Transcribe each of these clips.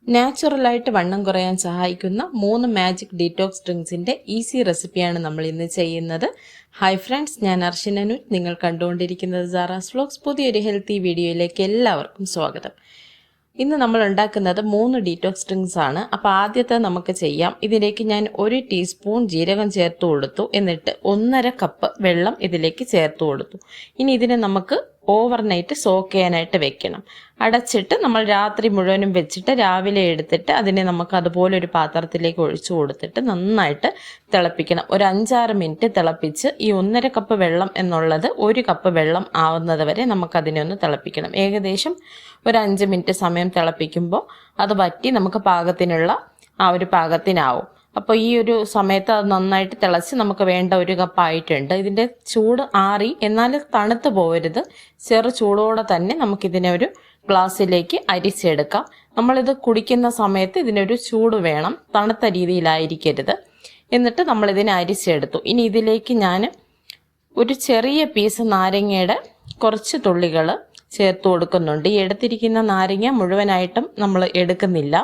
നാച്ചുറലായിട്ട് വണ്ണം കുറയാൻ സഹായിക്കുന്ന 3 മാജിക് ഡീറ്റോക്സ് ഡ്രിങ്ക്സിൻ്റെ ഈസി റെസിപ്പിയാണ് നമ്മൾ ഇന്ന് ചെയ്യുന്നത്. ഹായ് ഫ്രണ്ട്സ്, ഞാൻ അർഷിനു. നിങ്ങൾ കണ്ടുകൊണ്ടിരിക്കുന്നത് സാറാസ് വ്ലോഗ്സ്. പുതിയൊരു ഹെൽത്തി വീഡിയോയിലേക്ക് എല്ലാവർക്കും സ്വാഗതം. ഇന്ന് നമ്മൾ ഉണ്ടാക്കുന്നത് 3 ഡീറ്റോക്സ് ഡ്രിങ്ക്സ് ആണ്. അപ്പോൾ ആദ്യത്തെ നമുക്ക് ചെയ്യാം. ഇതിലേക്ക് ഞാൻ 1 ടീസ്പൂൺ ജീരകം ചേർത്ത് കൊടുത്തു. എന്നിട്ട് 1.5 കപ്പ് വെള്ളം ഇതിലേക്ക് ചേർത്ത് കൊടുത്തു. ഇനി ഇതിനെ നമുക്ക് ഓവർനൈറ്റ് സോക്ക് ചെയ്യാനായിട്ട് വെക്കണം. അടച്ചിട്ട് നമ്മൾ രാത്രി മുഴുവനും വെച്ചിട്ട് രാവിലെ എടുത്തിട്ട് അതിനെ നമുക്ക് അതുപോലെ ഒരു പാത്രത്തിലേക്ക് ഒഴിച്ചു കൊടുത്തിട്ട് നന്നായിട്ട് തിളപ്പിക്കണം. ഒരു 5-6 മിനിറ്റ് തിളപ്പിച്ച് ഈ 1.5 കപ്പ് വെള്ളം എന്നുള്ളത് 1 കപ്പ് വെള്ളം ആവുന്നത് വരെ നമുക്കതിനെ ഒന്ന് തിളപ്പിക്കണം. ഏകദേശം ഒരു 5 മിനിറ്റ് സമയം തിളപ്പിക്കുമ്പോൾ അത് വറ്റി നമുക്ക് പാകത്തിനുള്ള ആ ഒരു പാകത്തിനാവും. അപ്പോൾ ഈ ഒരു സമയത്ത് അത് നന്നായിട്ട് തിളച്ച് നമുക്ക് വേണ്ട 1 കപ്പ് ആയിട്ടുണ്ട്. ഇതിൻ്റെ ചൂട് ആറി, എന്നാൽ തണുത്ത് പോകരുത്. ചെറു ചൂടോടെ തന്നെ നമുക്കിതിനെ ഒരു ഗ്ലാസ്സിലേക്ക് അരിച്ചെടുക്കാം. നമ്മളിത് കുടിക്കുന്ന സമയത്ത് ഇതിനൊരു ചൂട് വേണം, തണുത്ത രീതിയിലായിരിക്കരുത്. എന്നിട്ട് നമ്മളിതിനെ അരിച്ചെടുത്തു. ഇനി ഇതിലേക്ക് ഞാൻ ഒരു ചെറിയ പീസ് നാരങ്ങയുടെ കുറച്ച് തുള്ളികൾ ചേർത്ത് കൊടുക്കുന്നുണ്ട്. ഈ എടുത്തിരിക്കുന്ന നാരങ്ങ മുഴുവനായിട്ടും നമ്മൾ എടുക്കുന്നില്ല.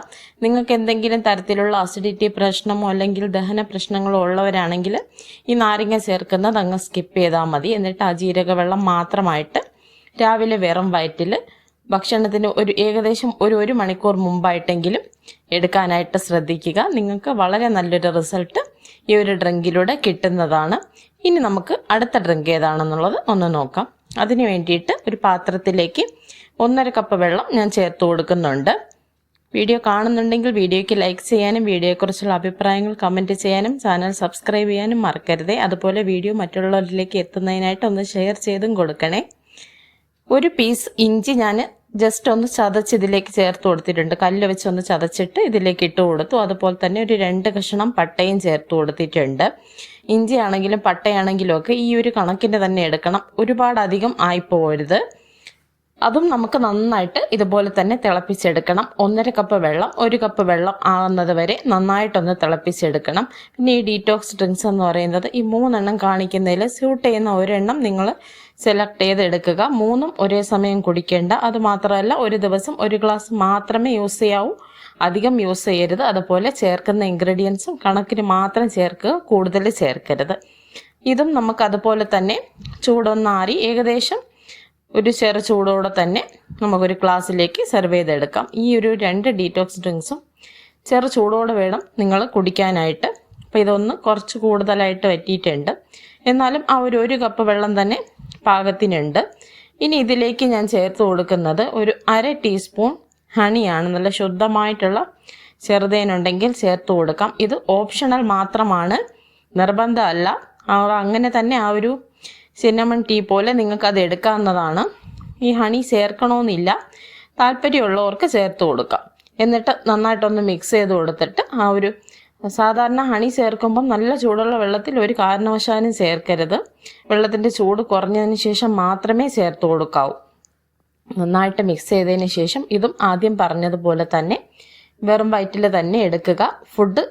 നിങ്ങൾക്ക് എന്തെങ്കിലും തരത്തിലുള്ള അസിഡിറ്റി പ്രശ്നമോ അല്ലെങ്കിൽ ദഹന പ്രശ്നങ്ങളോ ഉള്ളവരാണെങ്കിൽ ഈ നാരങ്ങ ചേർക്കുന്നത് അങ്ങ് സ്കിപ്പ് ചെയ്താൽ മതി. എന്നിട്ട് ആ ജീരകവെള്ളം മാത്രമായിട്ട് രാവിലെ വെറും വയറ്റിൽ ഭക്ഷണത്തിന് ഏകദേശം ഒരു മണിക്കൂർ മുമ്പായിട്ടെങ്കിലും എടുക്കാനായിട്ട് ശ്രദ്ധിക്കുക. നിങ്ങൾക്ക് വളരെ നല്ലൊരു റിസൾട്ട് ഈ ഒരു ഡ്രിങ്കിലൂടെ കിട്ടുന്നതാണ്. ഇനി നമുക്ക് അടുത്ത ഡ്രിങ്ക് ഏതാണെന്നുള്ളത് ഒന്ന് നോക്കാം. അതിന് വേണ്ടിയിട്ട് ഒരു പാത്രത്തിലേക്ക് 1.5 കപ്പ് വെള്ളം ഞാൻ ചേർത്ത് കൊടുക്കുന്നുണ്ട്. വീഡിയോ കാണുന്നുണ്ടെങ്കിൽ വീഡിയോയ്ക്ക് ലൈക്ക് ചെയ്യാനും വീഡിയോയെക്കുറിച്ചുള്ള അഭിപ്രായങ്ങൾ കമൻറ്റ് ചെയ്യാനും ചാനൽ സബ്സ്ക്രൈബ് ചെയ്യാനും മറക്കരുതേ. അതുപോലെ വീഡിയോ മറ്റുള്ളവരിലേക്ക് എത്തുന്നതിനായിട്ട് ഒന്ന് ഷെയർ ചെയ്തും കൊടുക്കണേ. ഒരു പീസ് ഇഞ്ചി ഞാൻ ജസ്റ്റ് ഒന്ന് ചതച്ച് ഇതിലേക്ക് ചേർത്ത് കൊടുത്തിട്ടുണ്ട്. കല്ല് വെച്ചൊന്ന് ചതച്ചിട്ട് ഇതിലേക്ക് ഇട്ട് കൊടുത്തു. അതുപോലെ തന്നെ ഒരു 2 കഷ്ണം പട്ടയും ചേർത്ത് കൊടുത്തിട്ടുണ്ട്. ഇഞ്ചി ആണെങ്കിലും പട്ടയാണെങ്കിലും ഒക്കെ ഈ ഒരു കണക്കിന് തന്നെ എടുക്കണം, ഒരുപാട് അധികം ആയിപ്പോകരുത്. അതും നമുക്ക് നന്നായിട്ട് ഇതുപോലെ തന്നെ തിളപ്പിച്ചെടുക്കണം. 1.5 കപ്പ് വെള്ളം 1 കപ്പ് വെള്ളം ആകുന്നത് വരെ നന്നായിട്ടൊന്ന് തിളപ്പിച്ചെടുക്കണം. പിന്നെ ഈ ഡീറ്റോക്സ് ഡ്രിങ്ക്സ് എന്ന് പറയുന്നത് ഈ 3 എണ്ണം കാണിക്കുന്നതിൽ സ്യൂട്ട് ചെയ്യുന്ന ഒരെണ്ണം നിങ്ങൾ സെലക്ട് ചെയ്തെടുക്കുക. 3ഉം ഒരേ സമയം കുടിക്കേണ്ട. അതുമാത്രമല്ല, ഒരു ദിവസം 1 ഗ്ലാസ് മാത്രമേ യൂസ് ചെയ്യാവൂ, അധികം യൂസ് ചെയ്യരുത്. അതുപോലെ ചേർക്കുന്ന ഇൻഗ്രീഡിയൻസും കണക്കിന് മാത്രം ചേർക്കുക, കൂടുതൽ ചേർക്കരുത്. ഇതും നമുക്ക് അതുപോലെ തന്നെ ചൂടൊന്നാറി ഏകദേശം ഒരു ചെറു ചൂടോടെ തന്നെ നമുക്കൊരു ഗ്ലാസ്സിലേക്ക് സെർവ് ചെയ്തെടുക്കാം. ഈ ഒരു 2 ഡീറ്റോക്സ് ഡ്രിങ്ക്സും ചെറു ചൂടോടെ വേണം നിങ്ങൾ കുടിക്കാനായിട്ട്. അപ്പോൾ ഇതൊന്ന് കുറച്ച് കൂടുതലായിട്ട് വറ്റിയിട്ടുണ്ട്, എന്നാലും ആ 1 കപ്പ് വെള്ളം തന്നെ പാകത്തിനുണ്ട്. ഇനി ഇതിലേക്ക് ഞാൻ ചേർത്ത് കൊടുക്കുന്നത് ഒരു 1/2 ടീസ്പൂൺ ഹണിയാണ്. നല്ല ശുദ്ധമായിട്ടുള്ള ചെറുതേനുണ്ടെങ്കിൽ ചേർത്ത് കൊടുക്കാം. ഇത് ഓപ്ഷണൽ മാത്രമാണ്, നിർബന്ധമല്ല. അങ്ങനെ തന്നെ ആ ഒരു സിന്നമൺ ടീ പോലെ നിങ്ങൾക്ക് അത് എടുക്കാവുന്നതാണ്. ഈ ഹണി ചേർക്കണമെന്നില്ല, താല്പര്യമുള്ളവർക്ക് ചേർത്ത് കൊടുക്കാം. എന്നിട്ട് നന്നായിട്ടൊന്ന് മിക്സ് ചെയ്ത് കൊടുത്തിട്ട് സാധാരണ ഹണി ചേർക്കുമ്പം നല്ല ചൂടുള്ള വെള്ളത്തിൽ ഒരു കാരണവശാലും ചേർക്കരുത്. വെള്ളത്തിൻ്റെ ചൂട് കുറഞ്ഞതിന് ശേഷം മാത്രമേ ചേർത്ത് കൊടുക്കാവൂ. നന്നായിട്ട് മിക്സ് ചെയ്തതിന് ശേഷം ഇതും ആദ്യം പറഞ്ഞതുപോലെ തന്നെ വെറും വയറ്റിൽ തന്നെ എടുക്കുക. ഫുഡ്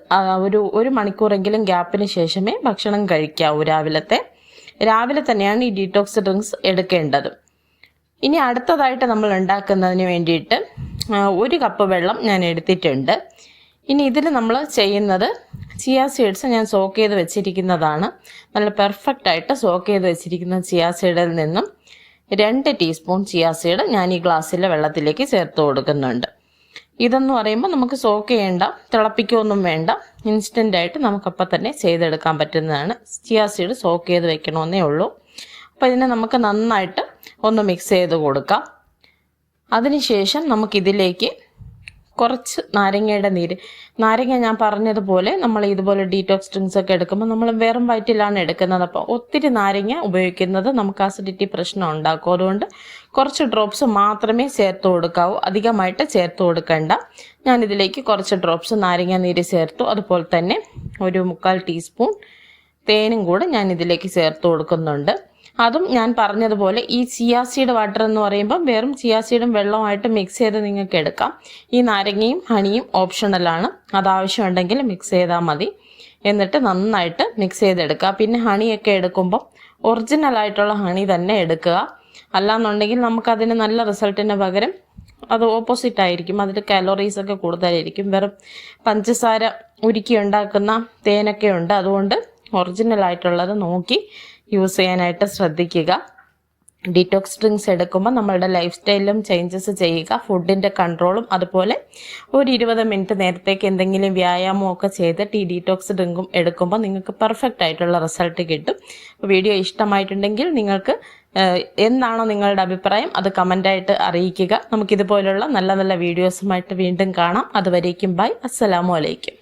ഒരു മണിക്കൂറെങ്കിലും ഗ്യാപ്പിന് ശേഷമേ ഭക്ഷണം കഴിക്കാവൂ. രാവിലെ തന്നെയാണ് ഈ ഡീറ്റോക്സ് ഡ്രിങ്ക്സ് എടുക്കേണ്ടത്. ഇനി അടുത്തതായിട്ട് നമ്മൾ ഉണ്ടാക്കുന്നതിന് വേണ്ടിയിട്ട് 1 കപ്പ് വെള്ളം ഞാൻ എടുത്തിട്ടുണ്ട്. ഇനി ഇതിൽ നമ്മൾ ചെയ്യുന്നത് ചിയ സീഡ്സ് ഞാൻ സോക്ക് ചെയ്ത് വെച്ചിരിക്കുന്നതാണ്. നല്ല പെർഫെക്റ്റ് ആയിട്ട് സോക്ക് ചെയ്ത് വെച്ചിരിക്കുന്ന ചിയ സീഡിൽ നിന്നും 2 ടീസ്പൂൺ ചിയ സീഡ് ഞാൻ ഈ ഗ്ലാസ്സിലെ വെള്ളത്തിലേക്ക് ചേർത്ത് കൊടുക്കുന്നുണ്ട്. ഇതെന്ന് പറയുമ്പോൾ നമുക്ക് സോക്ക് ചെയ്യേണ്ട, തിളപ്പിക്കുകയൊന്നും വേണ്ട, ഇൻസ്റ്റൻ്റായിട്ട് നമുക്കപ്പം തന്നെ ചെയ്തെടുക്കാൻ പറ്റുന്നതാണ്. ചിയ സീഡ് സോക്ക് ചെയ്ത് വെക്കണമെന്നേ ഉള്ളൂ. അപ്പോൾ ഇതിനെ നമുക്ക് നന്നായിട്ട് ഒന്ന് മിക്സ് ചെയ്ത് കൊടുക്കാം. അതിനുശേഷം നമുക്കിതിലേക്ക് കുറച്ച് നാരങ്ങയുടെ നീര്. നാരങ്ങ ഞാൻ പറഞ്ഞതുപോലെ നമ്മൾ ഇതുപോലെ ഡീറ്റോക്സ് ഡ്രിങ്ക്സ് ഒക്കെ എടുക്കുമ്പോൾ നമ്മൾ വെറും വയറ്റിലാണ് എടുക്കുന്നത്. അപ്പോൾ ഒത്തിരി നാരങ്ങ ഉപയോഗിക്കുന്നത് നമുക്ക് അസിഡിറ്റി പ്രശ്നം ഉണ്ടാക്കും. അതുകൊണ്ട് കുറച്ച് ഡ്രോപ്സ് മാത്രമേ ചേർത്ത് കൊടുക്കാവൂ, അധികമായിട്ട് ചേർത്ത് കൊടുക്കേണ്ട. ഞാനിതിലേക്ക് കുറച്ച് ഡ്രോപ്സ് നാരങ്ങ നീര് ചേർത്തു. അതുപോലെ തന്നെ ഒരു 1/4 ടീസ്പൂൺ തേനും കൂടെ ഞാൻ ഇതിലേക്ക് ചേർത്ത് കൊടുക്കുന്നുണ്ട്. അതും ഞാൻ പറഞ്ഞതുപോലെ ഈ ചിയ സീഡ് വാട്ടർ എന്ന് പറയുമ്പോൾ വെറും ചിയ സീഡും വെള്ളവുമായിട്ട് മിക്സ് ചെയ്ത് നിങ്ങൾക്ക് എടുക്കാം. ഈ നാരങ്ങയും ഹണിയും ഓപ്ഷണലാണ്, അതാവശ്യമുണ്ടെങ്കിൽ മിക്സ് ചെയ്താൽ മതി. എന്നിട്ട് നന്നായിട്ട് മിക്സ് ചെയ്തെടുക്കുക. പിന്നെ ഹണിയൊക്കെ എടുക്കുമ്പോൾ ഒറിജിനൽ ആയിട്ടുള്ള ഹണി തന്നെ എടുക്കുക. അല്ലാന്നുണ്ടെങ്കിൽ നമുക്കതിന് നല്ല റിസൾട്ടിന് പകരം അത് ഓപ്പോസിറ്റ് ആയിരിക്കും. അതിൽ കാലോറീസ് ഒക്കെ കൂടുതലായിരിക്കും. വെറും പഞ്ചസാര ഉരുക്കി ഉണ്ടാക്കുന്ന തേനൊക്കെ ഉണ്ട്. അതുകൊണ്ട് ഒറിജിനൽ ആയിട്ടുള്ളത് നോക്കി യൂസ് ചെയ്യാനായിട്ട് ശ്രദ്ധിക്കുക. ഡീറ്റോക്സ് ഡ്രിങ്ക്സ് എടുക്കുമ്പോൾ നമ്മളുടെ ലൈഫ് സ്റ്റൈലിലും ചേഞ്ചസ് ചെയ്യുക. ഫുഡിൻ്റെ കൺട്രോളും അതുപോലെ ഒരു 20 മിനിറ്റ് നേരത്തേക്ക് എന്തെങ്കിലും വ്യായാമം ഒക്കെ ചെയ്തിട്ട് ഈ ഡീറ്റോക്സ് ഡ്രിങ്കും എടുക്കുമ്പോൾ നിങ്ങൾക്ക് പെർഫെക്റ്റ് ആയിട്ടുള്ള റിസൾട്ട് കിട്ടും. വീഡിയോ ഇഷ്ടമായിട്ടുണ്ടെങ്കിൽ നിങ്ങൾക്ക് എന്താണോ നിങ്ങളുടെ അഭിപ്രായം അത് കമൻ്റായിട്ട് അറിയിക്കുക. നമുക്കിതുപോലുള്ള നല്ല നല്ല വീഡിയോസുമായിട്ട് വീണ്ടും കാണാം. അതുവരേക്കും ബൈ. അസ്സലാമു അലൈക്കും.